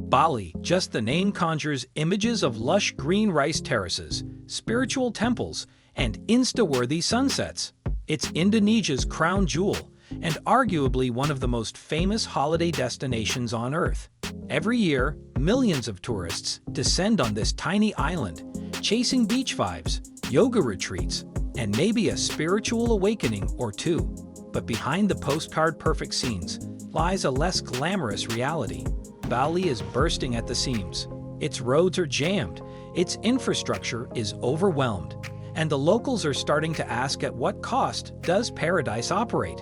Bali, just the name conjures images of lush green rice terraces, spiritual temples, and Insta-worthy sunsets. It's Indonesia's crown jewel, and arguably one of the most famous holiday destinations on Earth. Every year, millions of tourists descend on this tiny island, chasing beach vibes, yoga retreats, and maybe a spiritual awakening or two. But behind the postcard-perfect scenes lies a less glamorous reality. Bali is bursting at the seams. Its roads are jammed, its infrastructure is overwhelmed, and the locals are starting to ask, at what cost does paradise operate?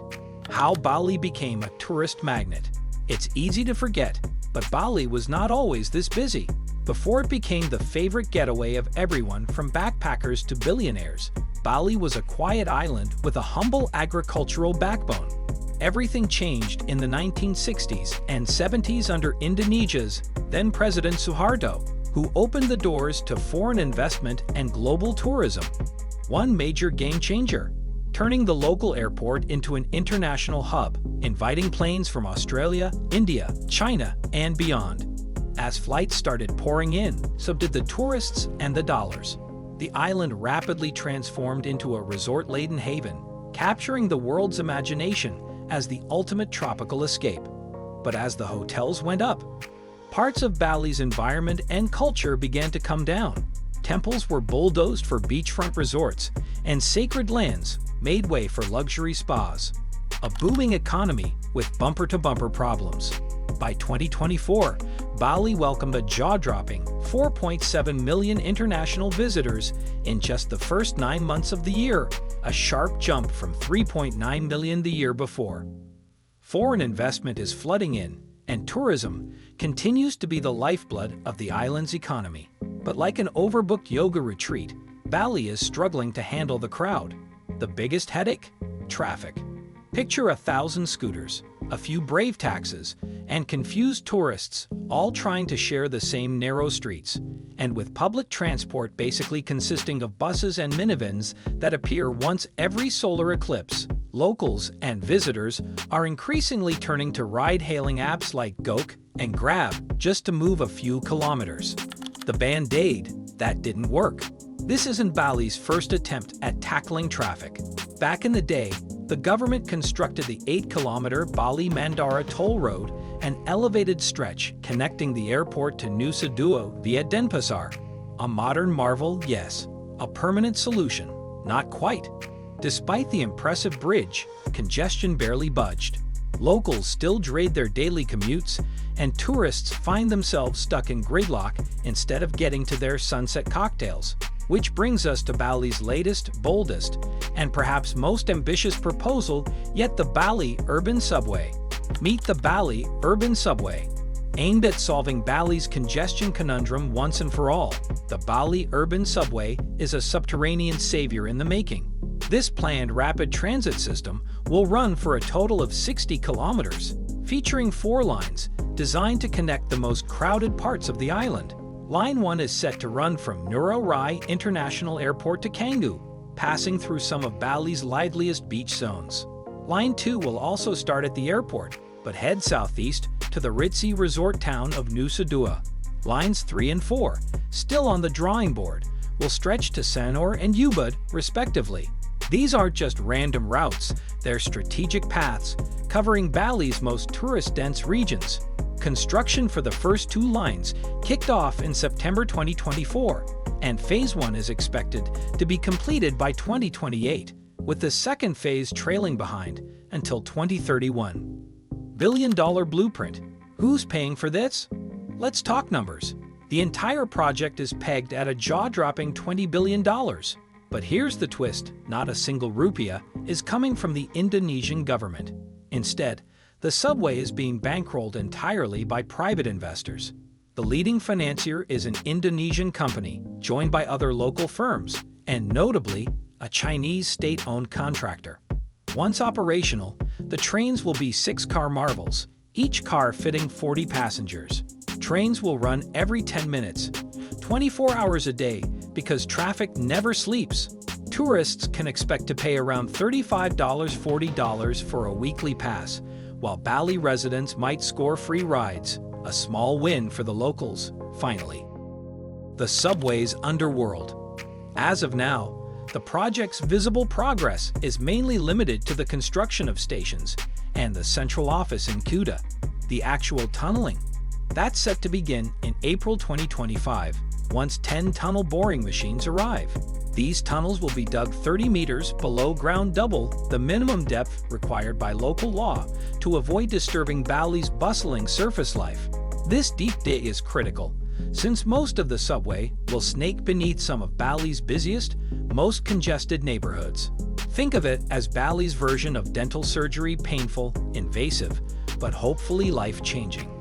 How Bali became a tourist magnet. It's easy to forget, but Bali was not always this busy. Before it became the favorite getaway of everyone from backpackers to billionaires, Bali was a quiet island with a humble agricultural backbone. Everything changed in the 1960s and 70s under Indonesia's then-President Suharto, who opened the doors to foreign investment and global tourism. One major game-changer, turning the local airport into an international hub, inviting planes from Australia, India, China, and beyond. As flights started pouring in, so did the tourists and the dollars. The island rapidly transformed into a resort-laden haven, capturing the world's imagination as the ultimate tropical escape. But as the hotels went up, parts of Bali's environment and culture began to come down. Temples were bulldozed for beachfront resorts, and sacred lands made way for luxury spas. A booming economy with bumper-to-bumper problems. By 2024, Bali welcomed a jaw-dropping 4.7 million international visitors in just the first 9 months of the year, a sharp jump from 3.9 million the year before. Foreign investment is flooding in, and tourism continues to be the lifeblood of the island's economy. But like an overbooked yoga retreat, Bali is struggling to handle the crowd. The biggest headache? Traffic. Picture 1,000 scooters, a few brave taxis, and confused tourists all trying to share the same narrow streets. And with public transport basically consisting of buses and minivans that appear once every solar eclipse, locals and visitors are increasingly turning to ride-hailing apps like Gok and Grab just to move a few kilometers. The Band-Aid, that didn't work. This isn't Bali's first attempt at tackling traffic. Back in the day, the government constructed the 8-kilometer Bali Mandara toll road, an elevated stretch connecting the airport to Nusa Dua via Denpasar. A modern marvel, yes. A permanent solution, not quite. Despite the impressive bridge, congestion barely budged. Locals still dread their daily commutes, and tourists find themselves stuck in gridlock instead of getting to their sunset cocktails. Which brings us to Bali's latest, boldest, and perhaps most ambitious proposal yet, the Bali Urban Subway. Meet the Bali Urban Subway. Aimed at solving Bali's congestion conundrum once and for all, the Bali Urban Subway is a subterranean savior in the making. This planned rapid transit system will run for a total of 60 kilometers, featuring 4 lines designed to connect the most crowded parts of the island. Line 1 is set to run from Ngurah Rai International Airport to Canggu, passing through some of Bali's liveliest beach zones. Line 2 will also start at the airport, but head southeast to the ritzy resort town of Nusa Dua. Lines 3 and 4, still on the drawing board, will stretch to Sanur and Ubud, respectively. These aren't just random routes, they're strategic paths covering Bali's most tourist-dense regions. Construction for the first 2 lines kicked off in September 2024, and Phase 1 is expected to be completed by 2028, with the second phase trailing behind until 2031. Billion-dollar blueprint. Who's paying for this? Let's talk numbers. The entire project is pegged at a jaw-dropping $20 billion. But here's the twist, not a single rupiah is coming from the Indonesian government. Instead, the subway is being bankrolled entirely by private investors. The leading financier is an Indonesian company, joined by other local firms, and notably, a Chinese state-owned contractor. Once operational, the trains will be 6-car marvels, each car fitting 40 passengers. Trains will run every 10 minutes, 24 hours a day, because traffic never sleeps. Tourists can expect to pay around $35–40 for a weekly pass, while Bali residents might score free rides, A small win for the locals, finally. The subway's underworld. As of now, the project's visible progress is mainly limited to the construction of stations and the central office in Kuta. The actual tunneling, that's set to begin in April 2025, once 10 tunnel boring machines arrive. These tunnels will be dug 30 meters below ground, double the minimum depth required by local law to avoid disturbing Bali's bustling surface life. This deep dig is critical, since most of the subway will snake beneath some of Bali's busiest, most congested neighborhoods. Think of it as Bali's version of dental surgery, painful, invasive, but hopefully life-changing.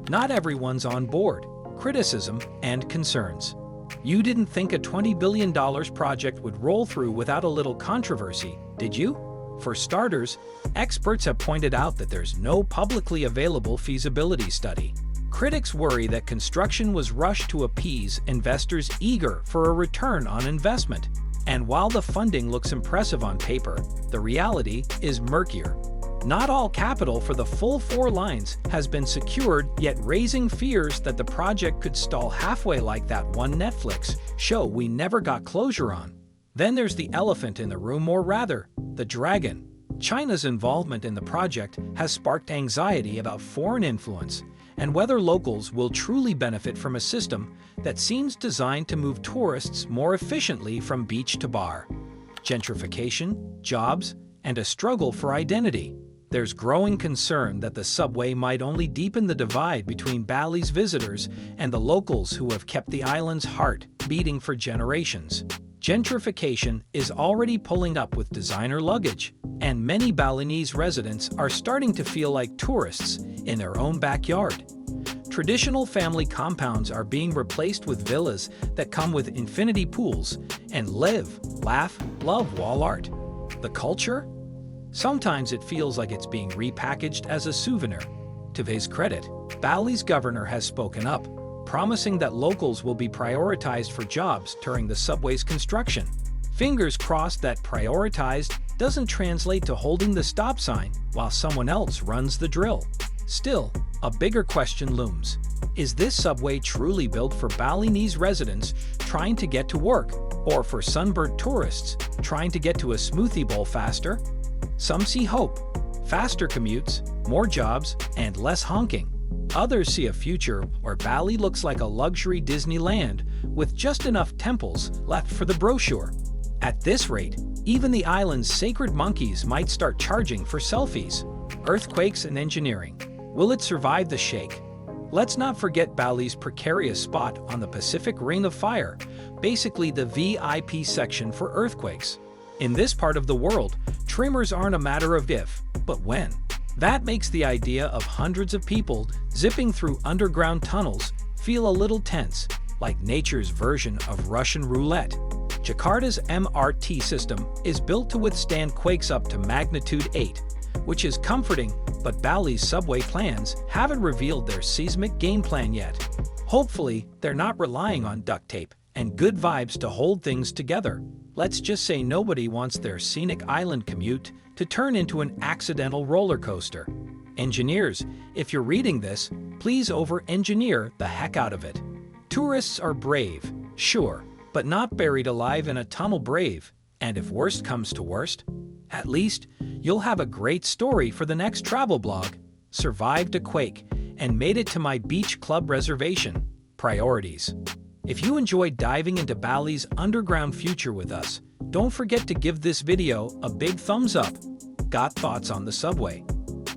Not everyone's on board. Criticism and concerns. You didn't think a $20 billion project would roll through without a little controversy, did you? For starters, experts have pointed out that there's no publicly available feasibility study. Critics worry that construction was rushed to appease investors eager for a return on investment. And while the funding looks impressive on paper, the reality is murkier. Not all capital for the full 4 lines has been secured, yet raising fears that the project could stall halfway like that one Netflix show we never got closure on. Then there's the elephant in the room, or rather, the dragon. China's involvement in the project has sparked anxiety about foreign influence and whether locals will truly benefit from a system that seems designed to move tourists more efficiently from beach to bar. Gentrification, jobs, and a struggle for identity. There's growing concern that the subway might only deepen the divide between Bali's visitors and the locals who have kept the island's heart beating for generations. Gentrification is already pulling up with designer luggage, and many Balinese residents are starting to feel like tourists in their own backyard. Traditional family compounds are being replaced with villas that come with infinity pools and live, laugh, love wall art. The culture? Sometimes it feels like it's being repackaged as a souvenir. To his credit, Bali's governor has spoken up, promising that locals will be prioritized for jobs during the subway's construction. Fingers crossed that prioritized doesn't translate to holding the stop sign while someone else runs the drill. Still, a bigger question looms. Is this subway truly built for Balinese residents trying to get to work, or for sunburnt tourists trying to get to a smoothie bowl faster? Some see hope, faster commutes, more jobs, and less honking. Others see a future where Bali looks like a luxury Disneyland with just enough temples left for the brochure. At this rate, even the island's sacred monkeys might start charging for selfies. Earthquakes and engineering. Will it survive the shake? Let's not forget Bali's precarious spot on the Pacific Ring of Fire, basically the VIP section for earthquakes. In this part of the world, tremors aren't a matter of if, but when. That makes the idea of hundreds of people zipping through underground tunnels feel a little tense, like nature's version of Russian roulette. Jakarta's MRT system is built to withstand quakes up to magnitude 8, which is comforting, but Bali's subway plans haven't revealed their seismic game plan yet. Hopefully, they're not relying on duct tape and good vibes to hold things together. Let's just say nobody wants their scenic island commute to turn into an accidental roller coaster. Engineers, if you're reading this, please over-engineer the heck out of it. Tourists are brave, sure, but not buried alive in a tunnel brave. And if worst comes to worst, at least you'll have a great story for the next travel blog. Survived a quake and made it to my beach club reservation. Priorities. If you enjoyed diving into Bali's underground future with us, don't forget to give this video a big thumbs up. Got thoughts on the subway?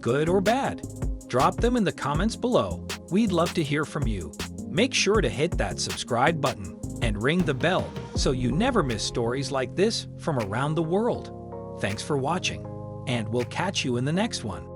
Good or bad? Drop them in the comments below. We'd love to hear from you. Make sure to hit that subscribe button and ring the bell so you never miss stories like this from around the world. Thanks for watching, and we'll catch you in the next one.